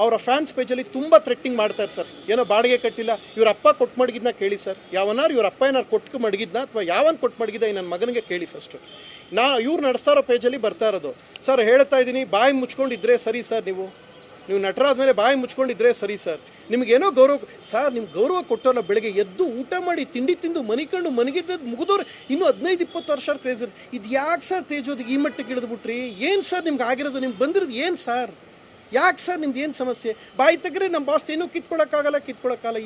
ಅವರ ಫ್ಯಾನ್ಸ್ ಪೇಜಲ್ಲಿ ತುಂಬ ಥ್ರೆಟ್ಟಿಂಗ್ ಮಾಡ್ತಾರೆ ಸರ್. ಏನೋ ಬಾಡಿಗೆ ಕಟ್ಟಿಲ್ಲ, ಇವ್ರ ಅಪ್ಪ ಕೊಟ್ಟು ಮಡಗಿದ್ನ ಕೇಳಿ ಸರ್. ಯಾವನಾರು ಇವ್ರ ಅಪ್ಪ ಏನಾರು ಕೊಟ್ಟು ಮಡಗಿದ್ನ ಅಥವಾ ಯಾವನ್ ಕೊಟ್ಟು ಮಡಗಿದ್ದ ನನ್ನ ಮಗನಿಗೆ ಕೇಳಿ ಫಸ್ಟು. ಇವ್ರು ನಡೆಸ್ತಾ ಇರೋ ಪೇಜಲ್ಲಿ ಬರ್ತಾ ಇರೋದು. ಸರ್ ಹೇಳ್ತಾ ಇದ್ದೀನಿ, ಬಾಯಿ ಮುಚ್ಕೊಂಡಿದ್ರೆ ಸರಿ ಸರ್. ನೀವು ನಟರಾದ್ಮೇಲೆ ಬಾಯಿ ಮುಚ್ಕೊಂಡಿದ್ರೆ ಸರಿ ಸರ್. ನಿಮಗೇನೋ ಗೌರವ ಸರ್, ನಿಮ್ಗೆ ಗೌರವ ಕೊಟ್ಟೋಲ್ಲ. ಬೆಳಗ್ಗೆ ಎದ್ದು ಊಟ ಮಾಡಿ ತಿಂಡಿ ತಿಂದು ಮನಿಕೊಂಡು ಮನಗಿದ್ದದ್ದು ಮುಗಿದವ್ರು ಇನ್ನೂ 15-20 ವರ್ಷ ಕ್ರೇಜ್ ಇರುತ್ತೆ. ಇದು ಯಾಕೆ ಸರ್ ತೇಜೋದಿಗೆ ಈ ಮಟ್ಟಕ್ಕೆ ಇಳಿದ್ಬಿಟ್ರಿ? ಏನು ಸರ್ ನಿಮ್ಗೆ ಆಗಿರೋದು? ನಿಮ್ಗೆ ಬಂದಿರೋದು ಏನು ಸರ್? ಯಾಕೆ ಸರ್ ನಿಮ್ದು ಏನು ಸಮಸ್ಯೆ? ಬಾಯಿ ತೆಗ್ರೆ ನಮ್ಮ ಬಾಸ್ ಏನೂ ಕಿತ್ಕೊಳ್ಳೋಕ್ಕಾಗಲ್ಲ.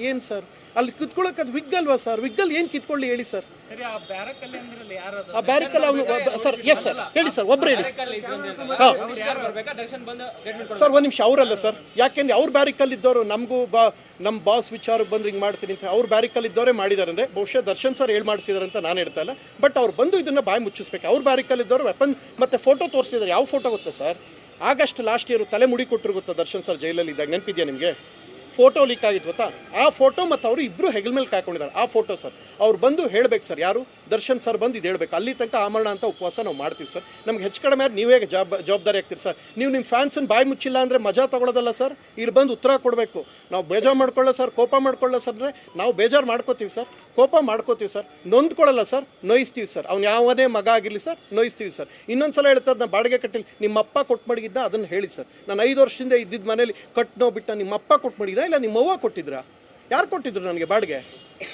ಏನು ಸರ್ ಅಲ್ಲಿ ಕಿತ್ಕೊಳ್ಳೋಕೆ? ಅದು ವಿಗ್ ಅಲ್ವಾ ಸರ್? ವಿಗ್ಗಲ್ಲಿ ಏನು ಕಿತ್ಕೊಳ್ಳಿ ಹೇಳಿ ಸರ್? ಆ ಬ್ಯಾರಿಕಲ್ಲಿ ಅವನು ಸರ್. ಎಸ್ ಸರ್, ಹೇಳಿ ಸರ್, ಒಬ್ಬರು ಹೇಳಿ ಹಾಂ ಸರ್. ಒಂದು ನಿಮಿಷ, ಅವರಲ್ಲ ಸರ್. ಯಾಕೆಂದ್ರೆ ಅವ್ರ ಬ್ಯಾರಿಕಲ್ಲಿ ಇದ್ದವರು ನಮಗೂ ನಮ್ಮ ಬಾಸ್ ವಿಚಾರಕ್ಕೆ ಬಂದು ಹಿಂಗೆ ಮಾಡ್ತೀನಿ ಅಂತ ಅವ್ರ ಬ್ಯಾರಿಕಲ್ಲಿ ಇದ್ದವರೇ ಮಾಡಿದ್ದಾರೆ. ಅಂದರೆ ಬಹುಶಃ ದರ್ಶನ್ ಸರ್ ಹೇಳಿ ಮಾಡಿಸಿದಾರೆ ಅಂತ ನಾನು ಹೇಳ್ತಾ ಇಲ್ಲ. ಬಟ್ ಅವ್ರು ಬಂದು ಇದನ್ನು ಬಾಯಿ ಮುಚ್ಚಿಸ್ಬೇಕು. ಅವ್ರ ಬ್ಯಾರಿಕಲ್ಲಿ ಇದ್ದವರು ವೆಪನ್ ಮತ್ತು ಫೋಟೋ ತೋರಿಸಿದ್ದಾರೆ. ಯಾವ ಫೋಟೋ ಗೊತ್ತಾ ಸರ್? ಆಗಸ್ಟ್ ಲಾಸ್ಟ್ ಇಯರ್ ತಲೆ ಮುಡಿ ಕೊಟ್ಟರು ಗೊತ್ತಾ ದರ್ಶನ್ ಸರ್ ಜೈಲಲ್ಲಿ ಇದ್ದಾಗ? ನೆನಪಿದೆಯಾ ನಿಮಗೆ? ಫೋಟೋ ಲೀಕ್ ಆಗಿತ್ತು ಗೊತ್ತಾ? ಆ ಫೋಟೋ ಮತ್ತು ಅವರು ಇಬ್ಬರು ಹೆಗಲ ಮೇಲೆ ಕಾಕೊಂಡಿದ್ದಾರೆ. ಆ ಫೋಟೋ ಸರ್. ಅವ್ರು ಬಂದು ಹೇಳಬೇಕು ಸರ್. ಯಾರು? ದರ್ಶನ್ ಸರ್ ಬಂದು ಇದು ಹೇಳಬೇಕು. ಅಲ್ಲಿ ತನಕ ಆಮರಣ ಅಂತ ಉಪವಾಸ ನಾವು ಮಾಡ್ತೀವಿ ಸರ್. ನಮ್ಗೆ ಹೆಚ್ಚು ಕಡಿಮೆ ನೀವೇ ಜವಾಬ್ದಾರಿ ಆಗ್ತೀರಿ ಸರ್. ನೀವು ನಿಮ್ಮ ಫ್ಯಾನ್ಸನ್ನು ಬಾಯಿ ಮುಚ್ಚಿಲ್ಲ ಅಂದರೆ ಮಜಾ ತಗೊಳ್ಳೋದಲ್ಲ ಸರ್. ಇಲ್ಲಿ ಬಂದು ಉತ್ತರ ಕೊಡಬೇಕು. ನಾವು ಬೇಜಾರು ಮಾಡ್ಕೊಳ್ಳೋ ಸರ್, ಕೋಪ ಮಾಡ್ಕೊಳ್ಳೋ ಸರ್ ಅಂದರೆ ನಾವು ಬೇಜಾರು ಮಾಡ್ಕೋತೀವಿ ಸರ್, ಕೋಪ ಮಾಡ್ಕೋತೀವಿ ಸರ್, ನೊಂದ್ಕೊಳ್ಳಲ್ಲ ಸರ್, ನೋಯಿಸ್ತೀವಿ ಸರ್. ಅವ್ನು ಯಾವುದೇ ಮಗ ಆಗಿರಲಿ ಸರ್, ನೋಯಿಸ್ತೀವಿ ಸರ್. ಇನ್ನೊಂದು ಸಲ ಹೇಳ್ತಾರೆ, ನಾನು ಬಾಡಿಗೆ ಕಟ್ಟಿಲ್ಲ, ನಿಮ್ಮಪ್ಪ ಕೊಟ್ಟು ಮಡಗಿದ್ದ ಅದನ್ನು ಹೇಳಿ ಸರ್. ನಾನು 5 ವರ್ಷದಿಂದ ಇದ್ದಿದ್ದ ಮನೇಲಿ ಕಟ್ಟನೋ ಬಿಟ್ಟ ನಿಮ್ಮಪ್ಪ ಕೊಟ್ಟು ಮಡಗಿದ ಇಲ್ಲ ನಿಮ್ಮವ್ವ ಕೊಟ್ಟಿದ್ರಾ? ಯಾರು ಕೊಟ್ಟಿದ್ರು ನನಗೆ ಬಾಡಿಗೆ?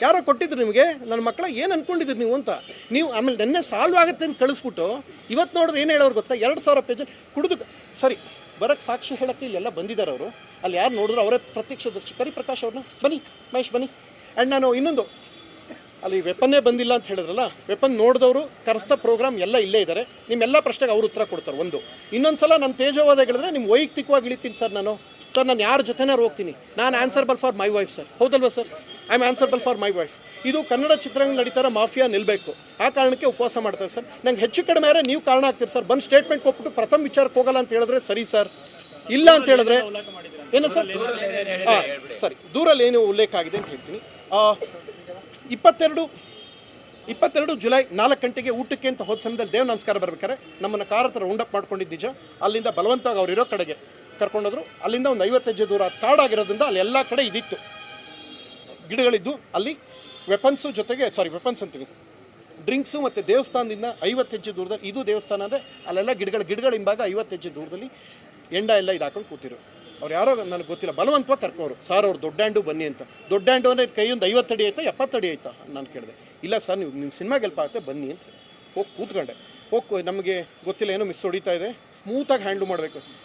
ಯಾರೋ ಕೊಟ್ಟಿದ್ರು ನಿಮಗೆ? ನನ್ನ ಮಕ್ಕಳ ಏನು ಅಂದ್ಕೊಂಡಿದ್ರು ನೀವು ಅಂತ? ನೀವು ಆಮೇಲೆ ನೆನ್ನೆ ಸಾಲ್ವ್ ಆಗುತ್ತೆ ಅಂತ ಕಳಿಸ್ಬಿಟ್ಟು ಇವತ್ತು ನೋಡಿದ್ರೆ ಏನು ಹೇಳೋರು ಗೊತ್ತಾ? 2000 ಪೇಜ್ ಕುಡಿದು ಸರಿ ಬರೋಕ್ಕೆ ಸಾಕ್ಷಿ ಹೇಳೋಕ್ಕೆ ಇಲ್ಲೆಲ್ಲ ಬಂದಿದ್ದಾರೆ ಅವರು. ಅಲ್ಲಿ ಯಾರು ನೋಡಿದ್ರು ಅವರೇ ಪ್ರತ್ಯಕ್ಷದರ್ಶಿ. ಕರಿ ಪ್ರಕಾಶ್ ಅವ್ರನ್ನ ಬನ್ನಿ, ಮಹೇಶ್ ಬನ್ನಿ. ಆ್ಯಂಡ್ ನಾನು ಇನ್ನೊಂದು, ಅಲ್ಲಿ ವೆಪನ್ನೇ ಬಂದಿಲ್ಲ ಅಂತ ಹೇಳಿದ್ರಲ್ಲ, ವೆಪನ್ ನೋಡಿದವರು ಕರೆಸ್ತಾ ಪ್ರೋಗ್ರಾಮ್ ಎಲ್ಲ ಇಲ್ಲೇ ಇದ್ದಾರೆ. ನಿಮ್ಮೆಲ್ಲ ಪ್ರಶ್ನೆಗೆ ಅವರು ಉತ್ತರ ಕೊಡ್ತಾರೆ. ಒಂದು ಇನ್ನೊಂದು ಸಲ ನನ್ನ ತೇಜವಾದ ಹೇಳಿದ್ರೆ ನಿಮ್ಮ ವೈಯಕ್ತಿಕವಾಗಿ ಇಳಿತೀನಿ ಸರ್. ನಾನು ಯಾರ ಜೊತೆನಾರು ಹೋಗ್ತೀನಿ. ನಾನು answerable for my wife sir. ಹೌದಲ್ವಾ sir? I am answerable for my wife. ಇದು ಕನ್ನಡ ಚಿತ್ರರಂಗ ನಡೀತಾರ ಮಾಫಿಯಾ ನಿಲ್ಲಬೇಕು. ಆ ಕಾರಣಕ್ಕೆ ಉಪವಾಸ ಮಾಡ್ತಾರೆ ಸರ್. ನಂಗೆ ಹೆಚ್ಚು ಕಡಿಮೆ ನೀವು ಕಾರಣ ಆಗ್ತೀರಿ ಸರ್. ಬಂದು ಸ್ಟೇಟ್ಮೆಂಟ್ ಕೊಟ್ಬಿಟ್ಟು ಪ್ರಥಮ ವಿಚಾರಕ್ಕೆ ಹೋಗಲ್ಲ ಅಂತ ಹೇಳಿದ್ರೆ ಸರಿ ಸರ್. ಇಲ್ಲ ಅಂತ ಹೇಳಿದ್ರೆ ಏನು ಸರ್? ಹಾಂ ಸರಿ, ದೂರಲ್ಲಿ ಏನು ಉಲ್ಲೇಖ ಆಗಿದೆ ಅಂತ ಹೇಳ್ತೀನಿ. 22 ಜುಲೈ 4 ಗಂಟೆಗೆ ಊಟಕ್ಕೆ ಅಂತ ಹೋದ ಸಮಯದಲ್ಲಿ ದೇವ್ ನಮಸ್ಕಾರ ಬರ್ಬೇಕಾರೆ ನಮ್ಮನ್ನು ಕಾರ್ ಹತ್ರ ರೌಂಡಪ್ ಮಾಡ್ಕೊಂಡಿದ್ದು ನಿಜ. ಅಲ್ಲಿಂದ ಬಲವಂತವಾಗಿ ಅವ್ರಿರೋ ಕಡೆಗೆ ಕರ್ಕೊಂಡೋದ್ರು. ಅಲ್ಲಿಂದ ಒಂದು 50 ಹೆಜ್ಜೆ ದೂರ ಕಾಡಾಗಿರೋದ್ರಿಂದ ಅಲ್ಲಿ ಎಲ್ಲ ಕಡೆ ಇದಿತ್ತು, ಗಿಡಗಳಿದ್ದು. ಅಲ್ಲಿ ವೆಪನ್ಸು ಜೊತೆಗೆ ವೆಪನ್ಸ್ ಅಂತೀನಿ, ಡ್ರಿಂಕ್ಸು ಮತ್ತು ದೇವಸ್ಥಾನದಿಂದ 50 ಹೆಜ್ಜೆ ದೂರದಲ್ಲಿ, ಇದು ದೇವಸ್ಥಾನ ಅಂದರೆ ಅಲ್ಲೆಲ್ಲ ಗಿಡಗಳ ಹಿಂಭಾಗ 50 ಹೆಜ್ಜೆ ದೂರದಲ್ಲಿ ಎಂಡ ಎಲ್ಲ ಇದು ಹಾಕೊಂಡು ಕೂತಿರು. ಅವ್ರು ಯಾರೋ ನನಗೆ ಗೊತ್ತಿಲ್ಲ, ಬಲವಂತವಾಗಿ ಕರ್ಕೋರು. ಸರ್ ಅವ್ರು ದೊಡ್ಡ ಹ್ಯಾಂಡು ಬನ್ನಿ ಅಂತ. ದೊಡ್ಡ ಹ್ಯಾಂಡು ಅಂದರೆ ಕೈಯೊಂದು 50 ಅಡಿ ಆಯ್ತಾ 70 ಅಡಿ ಆಯ್ತಾ ನಾನು ಕೇಳಿದೆ. ಇಲ್ಲ ಸರ್, ನೀವು ನಿಮ್ಮ ಸಿನಿಮಾಗೆ ಹೆಲ್ಪ್ ಆಗುತ್ತೆ ಬನ್ನಿ ಅಂತ ಹೋಗಿ ಕೂತ್ಕೊಂಡೆ. ನಮಗೆ ಗೊತ್ತಿಲ್ಲ, ಏನೋ ಮಿಸ್ ಹೊಡಿತಾ ಇದೆ, ಸ್ಮೂತಾಗಿ ಹ್ಯಾಂಡ್ಲ್ ಮಾಡಬೇಕು.